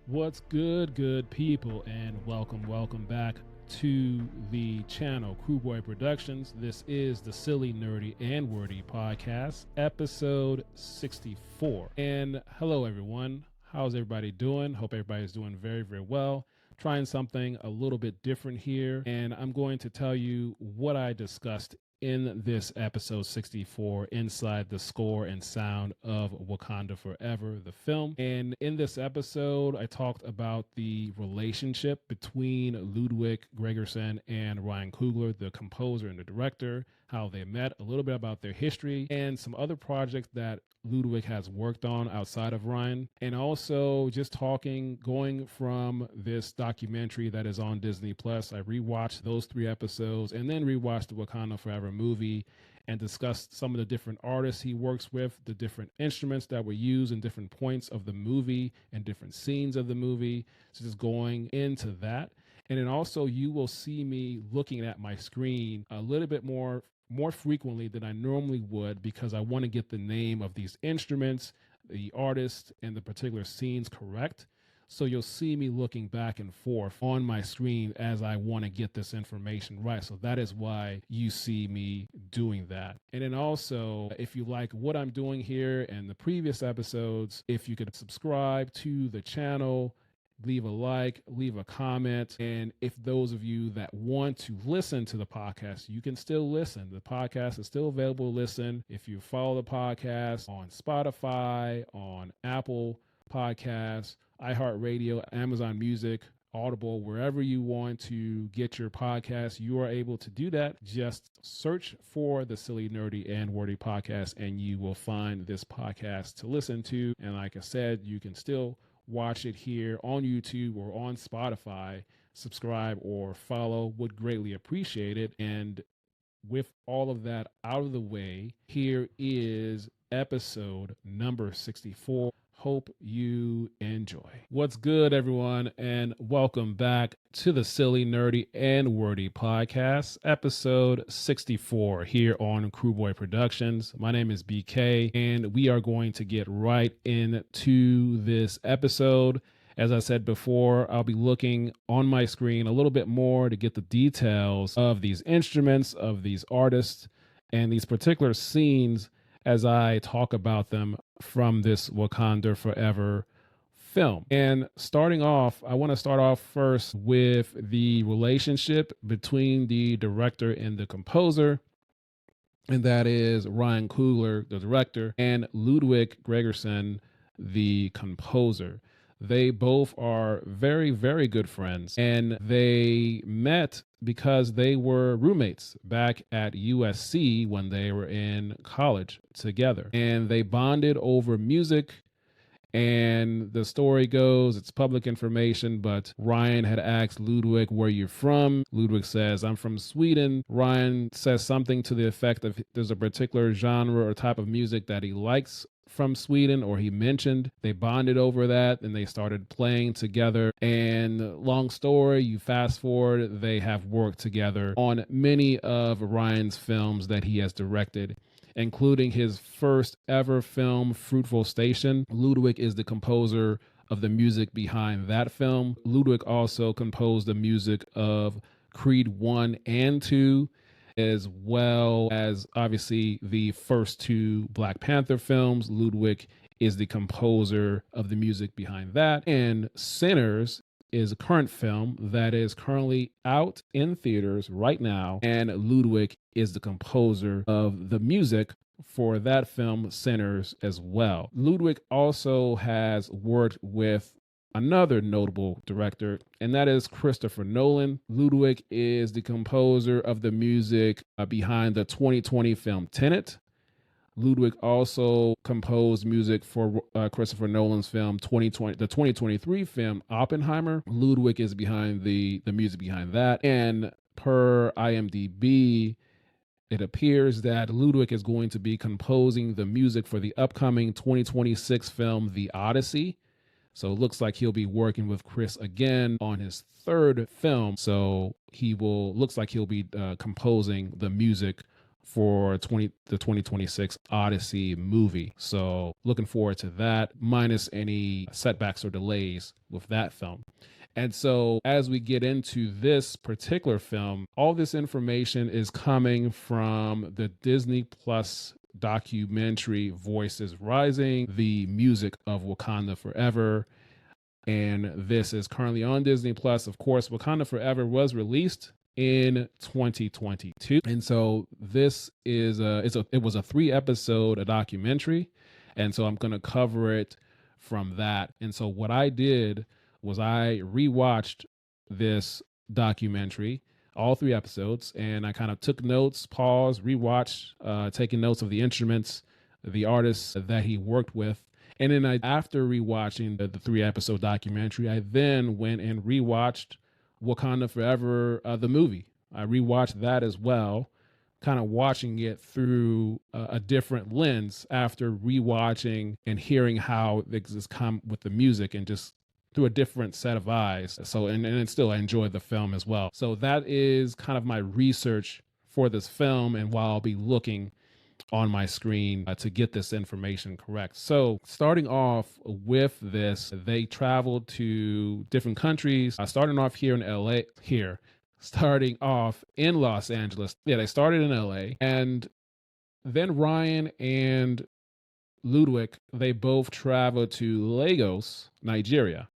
What's good people, and welcome back to the channel Crewboy Productions. This is the Silly, Nerdy, and Wordy podcast, episode 64. And hello, everyone. How's everybody doing? Hope everybody's doing very well. Trying something a little bit different here, and I'm going to tell you what I discussed in this episode 64 inside the score and sound of Wakanda Forever, the film. And in this episode, I talked about the relationship between Ludwig Göransson and Ryan Coogler, the composer and the director, how they met, a little bit about their history, and some other projects that Ludwig has worked on outside of Ryan, and also just going from this documentary that is on Disney Plus. I rewatched those 3 episodes and then rewatched the Wakanda Forever movie and discussed some of the different artists he works with, the different instruments that were used in different points of the movie and different scenes of the movie. So just going into that. And then also you will see me looking at my screen a little bit more frequently than I normally would, because I want to get the name of these instruments, the artists, and the particular scenes correct. So you'll see me looking back and forth on my screen as I want to get this information right. So that is why you see me doing that. And then also, if you like what I'm doing here and the previous episodes, if you could subscribe to the channel, leave a like, leave a comment. And if those of you that want to listen to the podcast, you can still listen. The podcast is still available to listen. If you follow the podcast on Spotify, on Apple Podcasts, iHeartRadio, Amazon Music, Audible, wherever you want to get your podcast, you are able to do that. Just search for the Silly, Nerdy, and Wordy podcast, and you will find this podcast to listen to. And like I said, you can still watch it here on YouTube or on Spotify. Subscribe or follow, would greatly appreciate it. And with all of that out of the way, here is episode number 64. Hope you enjoy. What's good, everyone, and welcome back to the Silly, Nerdy, and Wordy podcast, episode 64 here on Crewboy Productions. My name is BK, and we are going to get right into this episode. As I said before, I'll be looking on my screen a little bit more to get the details of these instruments, of these artists, and these particular scenes as I talk about them from this Wakanda Forever film. And starting off, I want to start off first with the relationship between the director and the composer, and that is Ryan Coogler, the director, and Ludwig Göransson, the composer. They both are very good friends, and they met because they were roommates back at USC when they were in college together. And they bonded over music, and the story goes, it's public information, but Ryan had asked Ludwig, "Where you from?" Ludwig says, "I'm from Sweden." Ryan says something to the effect of there's a particular genre or type of music that he likes from Sweden, or he mentioned. They bonded over that and they started playing together. And long story, you fast forward, they have worked together on many of Ryan's films that he has directed, including his first ever film, Fruitful Station. Ludwig is the composer of the music behind that film. Ludwig also composed the music of Creed 1 and 2, as well as obviously the first 2 Black Panther films. Ludwig is the composer of the music behind that. And Sinners is a current film that is currently out in theaters right now, and Ludwig is the composer of the music for that film, Sinners, as well. Ludwig also has worked with another notable director, and that is Christopher Nolan. Ludwig is the composer of the music behind the 2020 film Tenet. Ludwig also composed music for Christopher Nolan's film the 2023 film Oppenheimer. Ludwig is behind the music behind that. And per IMDb, it appears that Ludwig is going to be composing the music for the upcoming 2026 film The Odyssey. So it looks like he'll be working with Chris again on his 3rd film. So looks like he'll be composing the music for the 2026 Odyssey movie. So looking forward to that, minus any setbacks or delays with that film. And so as we get into this particular film, all this information is coming from the Disney Plus documentary Voices Rising, the music of Wakanda Forever. And this is currently on Disney Plus. Of course, Wakanda Forever was released in 2022. And so this is it was a 3-episode documentary. And so I'm going to cover it from that. And so what I did was I rewatched this documentary, all 3 episodes, and I kind of took notes, paused, rewatched, taking notes of the instruments, the artists that he worked with. And then after rewatching the 3-episode documentary, I then went and rewatched Wakanda Forever, the movie. I rewatched that as well, kind of watching it through a different lens after rewatching and hearing how this come with the music and just through a different set of eyes. So, and still I enjoyed the film as well. So that is kind of my research for this film, and while I'll be looking on my screen to get this information correct. So starting off with this, they traveled to different countries, starting off here in LA, starting off in Los Angeles. Yeah, they started in LA, and then Ryan and Ludwig, they both traveled to Lagos, Nigeria,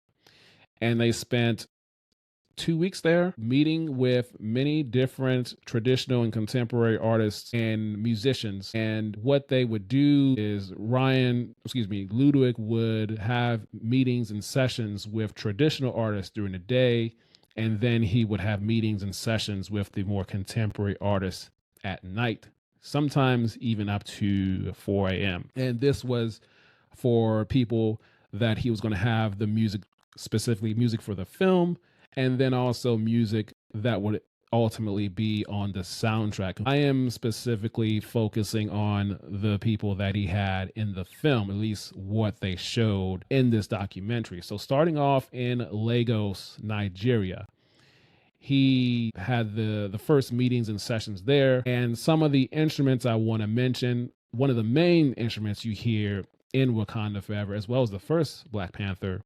and they spent 2 weeks there meeting with many different traditional and contemporary artists and musicians. And what they would do is Ludwig would have meetings and sessions with traditional artists during the day, and then he would have meetings and sessions with the more contemporary artists at night, sometimes even up to 4 a.m. And this was for people that he was going to have the music, specifically music for the film, and then also music that would ultimately be on the soundtrack. I am specifically focusing on the people that he had in the film, at least what they showed in this documentary. So starting off in Lagos, Nigeria, he had the first meetings and sessions there. And some of the instruments I want to mention, one of the main instruments you hear in Wakanda Forever, as well as the first Black Panther,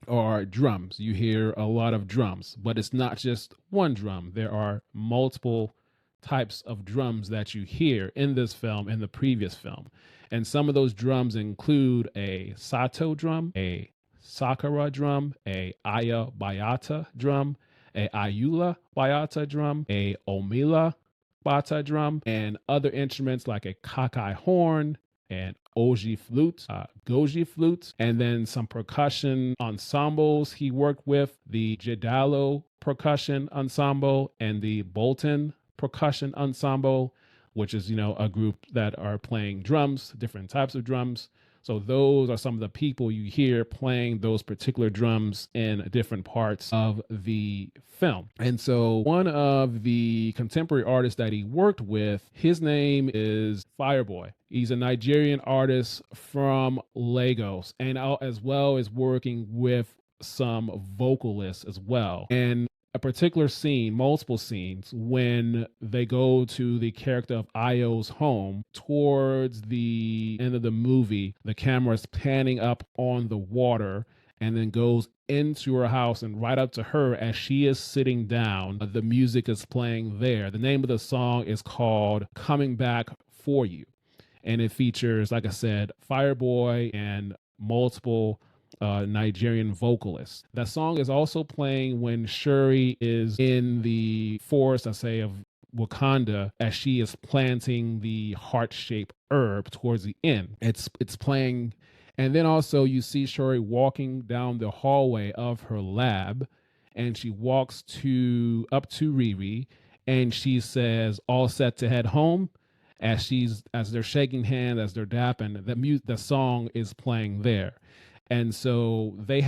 are drums. You hear a lot of drums, but it's not just one drum. There are multiple types of drums that you hear in this film and the previous film. And some of those drums include a Sato drum, a Sakara drum, a Aya Bayata drum, a Ayula Bayata drum, a Omila Bata drum, and other instruments like a Kakai horn, and Oji flute, Goji flute, and then some percussion ensembles he worked with, the Jidalo percussion ensemble and the Bolton percussion ensemble, which is, a group that are playing drums, different types of drums. So those are some of the people you hear playing those particular drums in different parts of the film. And so one of the contemporary artists that he worked with, his name is Fireboy. He's a Nigerian artist from Lagos, and as well as working with some vocalists as well. And a particular scene, multiple scenes, when they go to the character of Ayo's home towards the end of the movie, the camera is panning up on the water and then goes into her house and right up to her as she is sitting down. The music is playing there. The name of the song is called Coming Back For You. And it features, like I said, Fireboy and multiple Nigerian vocalists. That song is also playing when Shuri is in the forest, of Wakanda, as she is planting the heart-shaped herb towards the end. It's playing, and then also you see Shuri walking down the hallway of her lab, and she walks up to Riri, and she says, "All set to head home." As they're shaking hands, as they're dapping, the song is playing there. And so he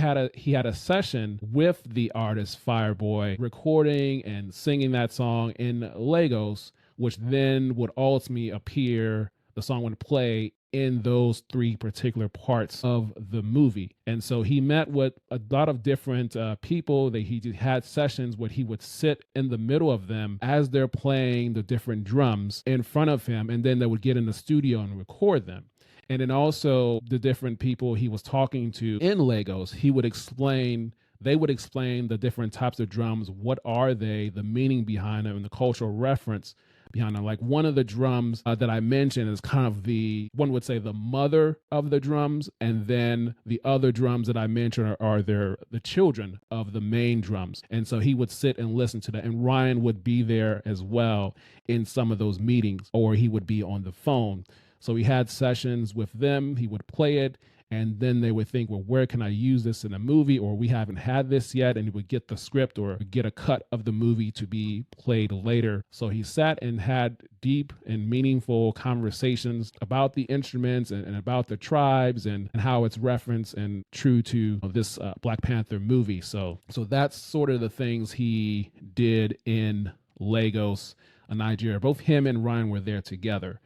had a session with the artist Fireboy, recording and singing that song in Lagos, which then would ultimately appear, the song would play in those three particular parts of the movie. And so he met with a lot of different people. That he had sessions where he would sit in the middle of them as they're playing the different drums in front of him, and then they would get in the studio and record them. And then also the different people he was talking to in Lagos, they would explain the different types of drums. What are they, the meaning behind them, and the cultural reference behind them. Like one of the drums that I mentioned is kind of one would say the mother of the drums. And then the other drums that I mentioned are the children of the main drums. And so he would sit and listen to that. And Ryan would be there as well in some of those meetings, or he would be on the phone. So he had sessions with them, he would play it, and then they would think, well, where can I use this in a movie? Or we haven't had this yet. And he would get the script or get a cut of the movie to be played later. So he sat and had deep and meaningful conversations about the instruments and about the tribes and how it's referenced and true to this Black Panther movie. So that's sort of the things he did in Lagos, Nigeria. Both him and Ryan were there together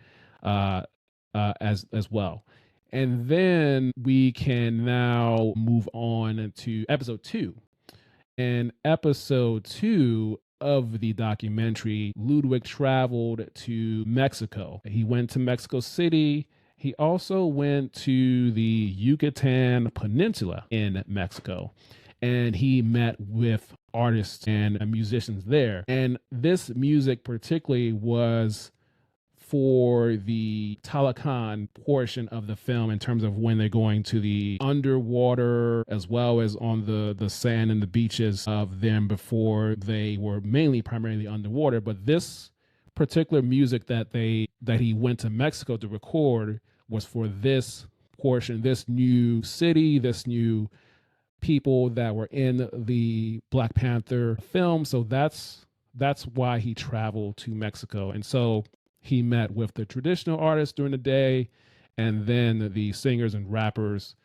as well. And then we can now move on to episode 2. In episode 2 of the documentary, Ludwig traveled to Mexico. He went to Mexico City. He also went to the Yucatan Peninsula in Mexico, and he met with artists and musicians there. And this music particularly was for the Talakan portion of the film, in terms of when they're going to the underwater as well as on the sand and the beaches of them before they were primarily underwater. But this particular music that he went to Mexico to record was for this portion, this new city, this new people that were in the Black Panther film. So that's why he traveled to Mexico. And so he met with the traditional artists during the day, and then the singers and rappers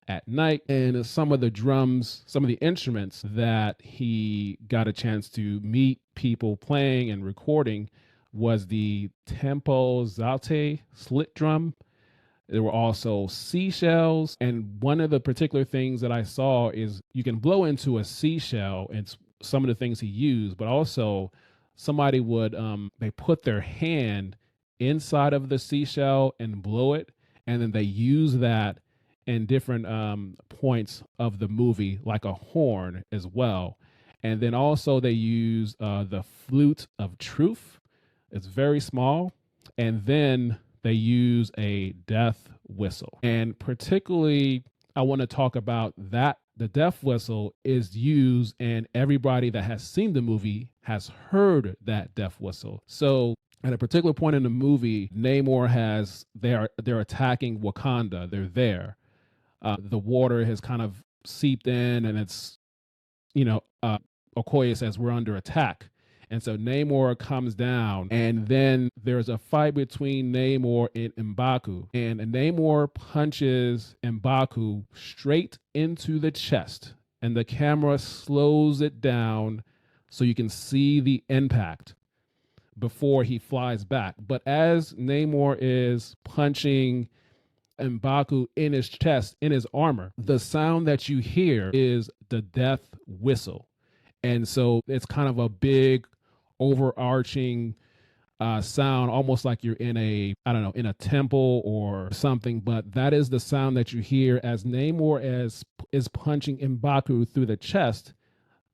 at night. And some of the instruments that he got a chance to meet people playing and recording was the tempo zate slit drum. There were also seashells. And one of the particular things that I saw is you can blow into a seashell, and some of the things he used, but also somebody would, they put their hand inside of the seashell and blow it. And then they use that in different points of the movie, like a horn as well. And then also they use the flute of truth. It's very small. And then they use a death whistle. And particularly, I want to talk about that. The death whistle is used, and everybody that has seen the movie has heard that death whistle. So at a particular point in the movie, Namor they're attacking Wakanda. They're there. The water has kind of seeped in, and it's, Okoye says we're under attack. And so Namor comes down, and then there's a fight between Namor and M'Baku. And Namor punches M'Baku straight into the chest, and the camera slows it down so you can see the impact before he flies back. But as Namor is punching M'Baku in his chest, in his armor, the sound that you hear is the death whistle. And so it's kind of a big overarching sound, almost like you're in a temple or something. But that is the sound that you hear as Namor is punching M'Baku through the chest.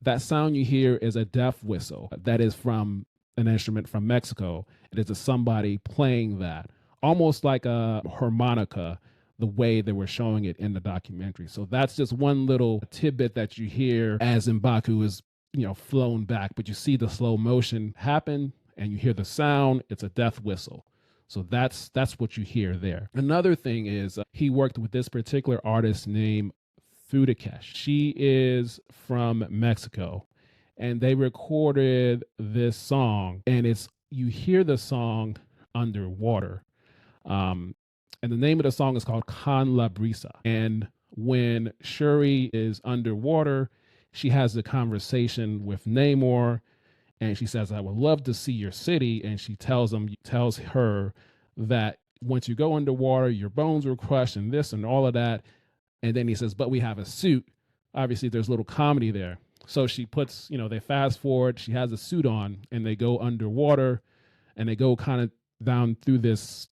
That sound you hear is a death whistle. That is from an instrument from Mexico. It is somebody playing that, almost like a harmonica, the way they were showing it in the documentary. So that's just one little tidbit that you hear as M'Baku is flown back, but you see the slow motion happen and you hear the sound. It's a death whistle. So that's what you hear there. Another thing is he worked with this particular artist named Fudakesh. She is from Mexico, and they recorded this song, and you hear the song underwater. And the name of the song is called Con La Brisa. And when Shuri is underwater, she has a conversation with Namor, and she says, I would love to see your city. And she tells her that once you go underwater, your bones will crush and this and all of that. And then he says, but we have a suit. Obviously, there's a little comedy there. So she puts, they fast forward, she has a suit on, and they go underwater, and they go kind of down through this,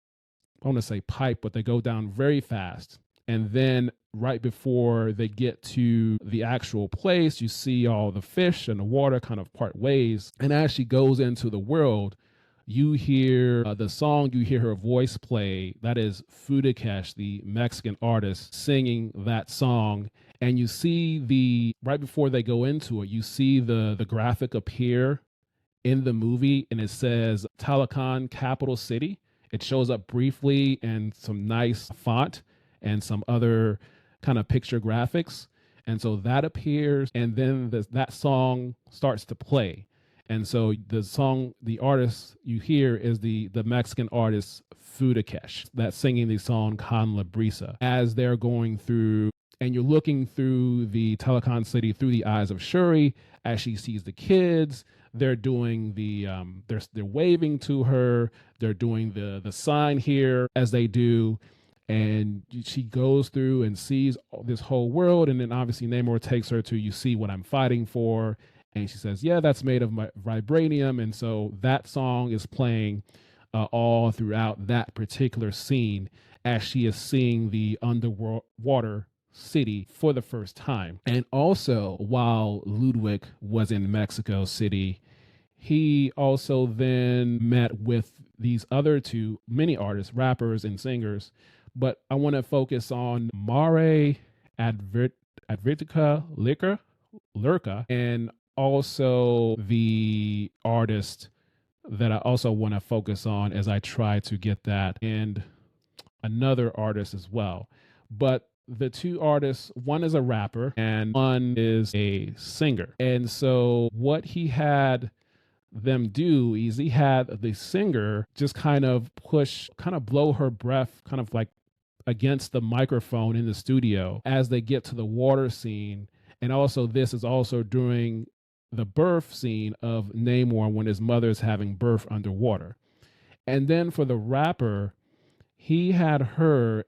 I want to say pipe, but they go down very fast. And then right before they get to the actual place, you see all the fish and the water kind of part ways. And as she goes into the world, you hear the song, you hear her voice play. That is Fudakesh, the Mexican artist, singing that song. And you see right before they go into it, you see the graphic appear in the movie, and it says Talocan, capital city. It shows up briefly in some nice font and some other kind of picture graphics. And so that appears, and then that song starts to play. And so the song, the artist you hear is the Mexican artist Fudakesh that's singing the song Con La Brisa as they're going through, and you're looking through the Talocan city through the eyes of Shuri as she sees the kids. They're doing they're waving to her. They're doing the sign here as they do. And she goes through and sees this whole world. And then obviously Namor takes her to, you see what I'm fighting for. And she says, yeah, that's made of vibranium. And so that song is playing all throughout that particular scene as she is seeing the underwater city for the first time. And also, while Ludwig was in Mexico City, he also then met with these other two many artists, rappers and singers. But I want to focus on Mare Advertica Lurka, and also the artist that I also want to focus on as I try to get that, and another artist as well. But the two artists, one is a rapper and one is a singer. And so what he had them do is he had the singer just kind of blow her breath kind of like against the microphone in the studio as they get to the water scene. And also this is also during the birth scene of Namor when his mother is having birth underwater. And then for the rapper, he had her,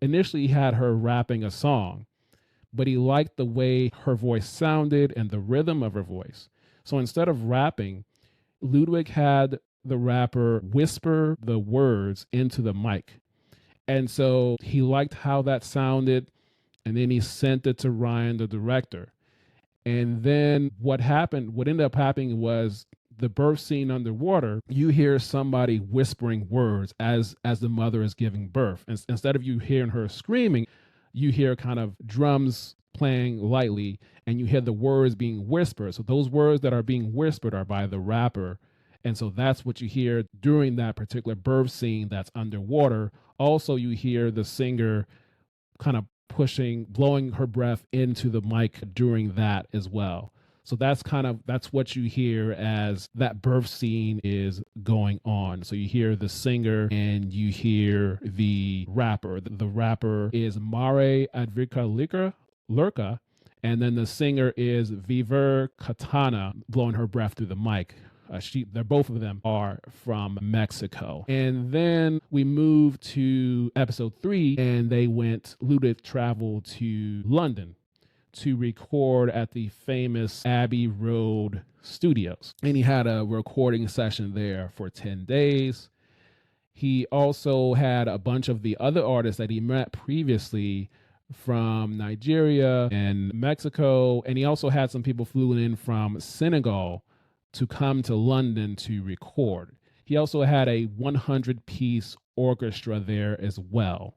initially he had her rapping a song, but he liked the way her voice sounded and the rhythm of her voice. So instead of rapping, Ludwig had the rapper whisper the words into the mic. And so he liked how that sounded, and then he sent it to Ryan, the director. And then what ended up happening was the birth scene underwater, you hear somebody whispering words as the mother is giving birth. And instead of you hearing her screaming, you hear kind of drums playing lightly, and you hear the words being whispered. So those words that are being whispered are by the rapper. And so that's what you hear during that particular birth scene that's underwater. Also, you hear the singer kind of blowing her breath into the mic during that as well. So that's what you hear as that birth scene is going on. So you hear the singer and you hear the rapper. The rapper is Mare Advertica Lurka, and then the singer is Viver Katana, blowing her breath through the mic. Both of them are from Mexico. And then we move to episode 3, and Ludwig traveled to London to record at the famous Abbey Road studios. And he had a recording session there for 10 days. He also had a bunch of the other artists that he met previously from Nigeria and Mexico. And he also had some people flew in from Senegal to come to London to record. He also had a 100-piece orchestra there as well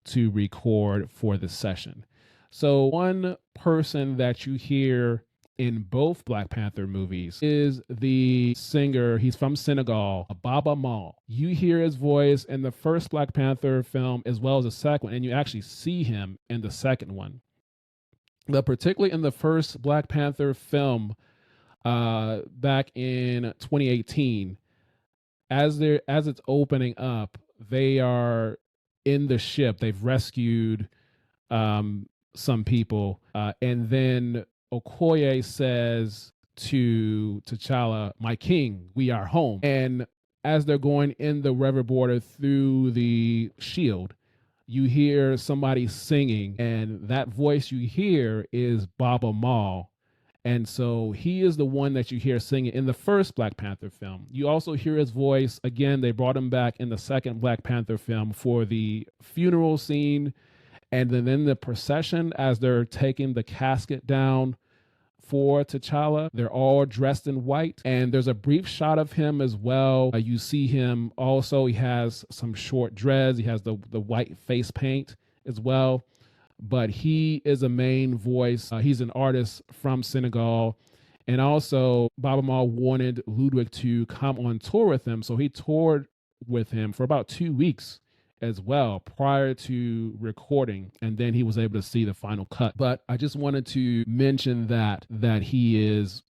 to record for the session. So one person that you hear in both Black Panther movies is the singer. He's from Senegal, Baba Maal. You hear his voice in the first Black Panther film as well as the second one, and you actually see him in the second one. But particularly in the first Black Panther film, back in 2018, as it's opening up, they are in the ship. They've rescued some people, and then Okoye says to T'Challa, "My king, we are home." And as they're going in the river border through the shield, you hear somebody singing, and that voice you hear is Baba Mal. And so he is the one that you hear singing in the first Black Panther film. You also hear his voice again. They brought him back in the second Black Panther film for the funeral scene. And then in the procession, as they're taking the casket down for T'Challa, they're all dressed in white. And there's a brief shot of him as well. You see him also, he has some short dreads. He has the white face paint as well. But he is a main voice. He's an artist from Senegal. And also, Baba Mal wanted Ludwig to come on tour with him. So he toured with him for about 2 weeks as well prior to recording. And then he was able to see the final cut. But I just wanted to mention that he is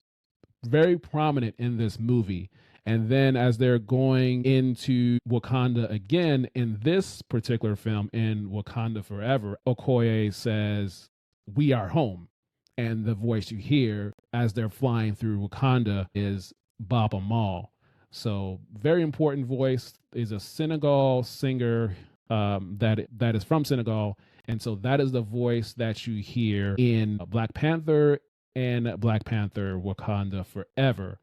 very prominent in this movie. And then as they're going into Wakanda again in this particular film, in Wakanda Forever, Okoye says, "We are home." And the voice you hear as they're flying through Wakanda is Baba Mal. So very important voice. Is a Senegal singer that is from Senegal. And so that is the voice that you hear in Black Panther and Black Panther Wakanda Forever.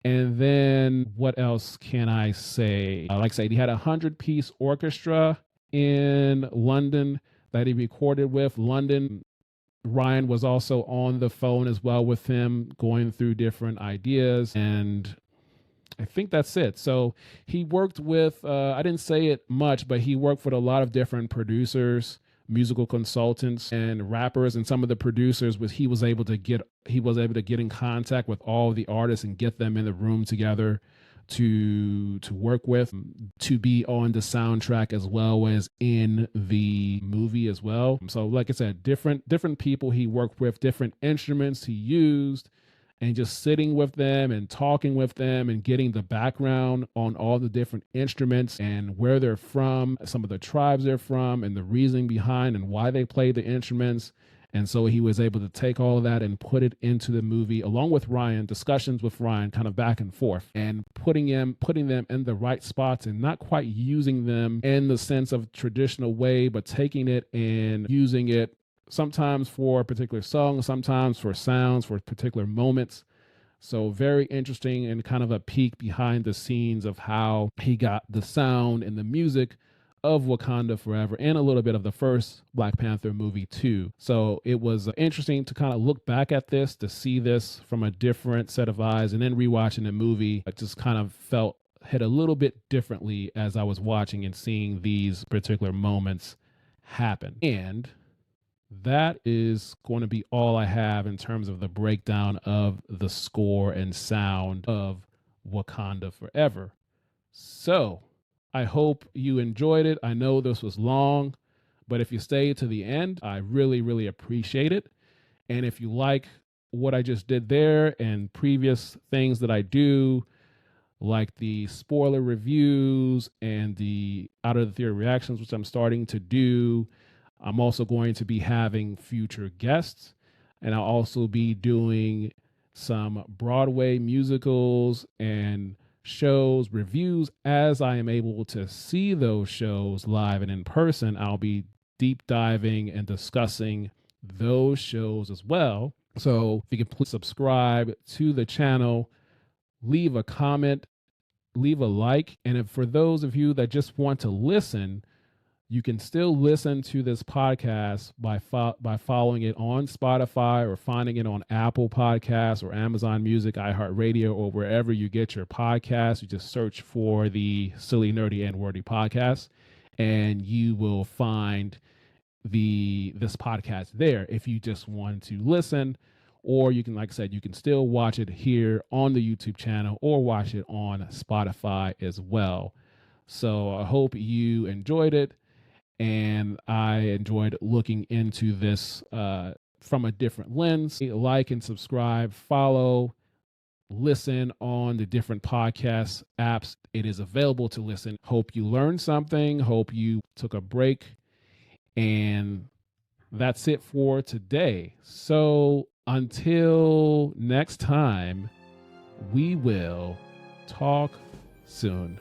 And then what else can I say? Like I said, he had a 100-piece orchestra in London that he recorded with. London, Ryan was also on the phone as well with him, going through different ideas. And I think that's it. So he worked with, I didn't say it much, but he worked with a lot of different producers, musical consultants, and rappers. And some of the producers he was able to get in contact with all the artists and get them in the room together to work with, to be on the soundtrack as well as in the movie as well. So like I said, different people he worked with, different instruments he used, and just sitting with them and talking with them and getting the background on all the different instruments and where they're from, some of the tribes they're from, and the reasoning behind and why they play the instruments. And so he was able to take all of that and put it into the movie, along with Ryan, discussions with Ryan, kind of back and forth, and putting them in the right spots and not quite using them in the sense of traditional way, but taking it and using it sometimes for a particular song, sometimes for sounds, for particular moments. So very interesting and kind of a peek behind the scenes of how he got the sound and the music of Wakanda Forever and a little bit of the first Black Panther movie too. So it was interesting to kind of look back at this, to see this from a different set of eyes, and then rewatching the movie, I just kind of hit a little bit differently as I was watching and seeing these particular moments happen. And that is going to be all I have in terms of the breakdown of the score and sound of Wakanda Forever. So I hope you enjoyed it. I know this was long, but if you stay to the end, I really, really appreciate it. And if you like what I just did there and previous things that I do, like the spoiler reviews and the out of the theater reactions, which I'm starting to do, I'm also going to be having future guests, and I'll also be doing some Broadway musicals and shows, reviews. As I am able to see those shows live and in person, I'll be deep diving and discussing those shows as well. So if you can please subscribe to the channel, leave a comment, leave a like. And if for those of you that just want to listen, you can still listen to this podcast by following it on Spotify or finding it on Apple Podcasts or Amazon Music, iHeartRadio, or wherever you get your podcasts. You just search for the Silly, Nerdy, and Wordy podcast, and you will find this podcast there if you just want to listen. Or you can, like I said, you can still watch it here on the YouTube channel or watch it on Spotify as well. So I hope you enjoyed it. And I enjoyed looking into this from a different lens. Like and subscribe, follow, listen on the different podcast apps. It is available to listen. Hope you learned something. Hope you took a break. And that's it for today. So until next time, we will talk soon.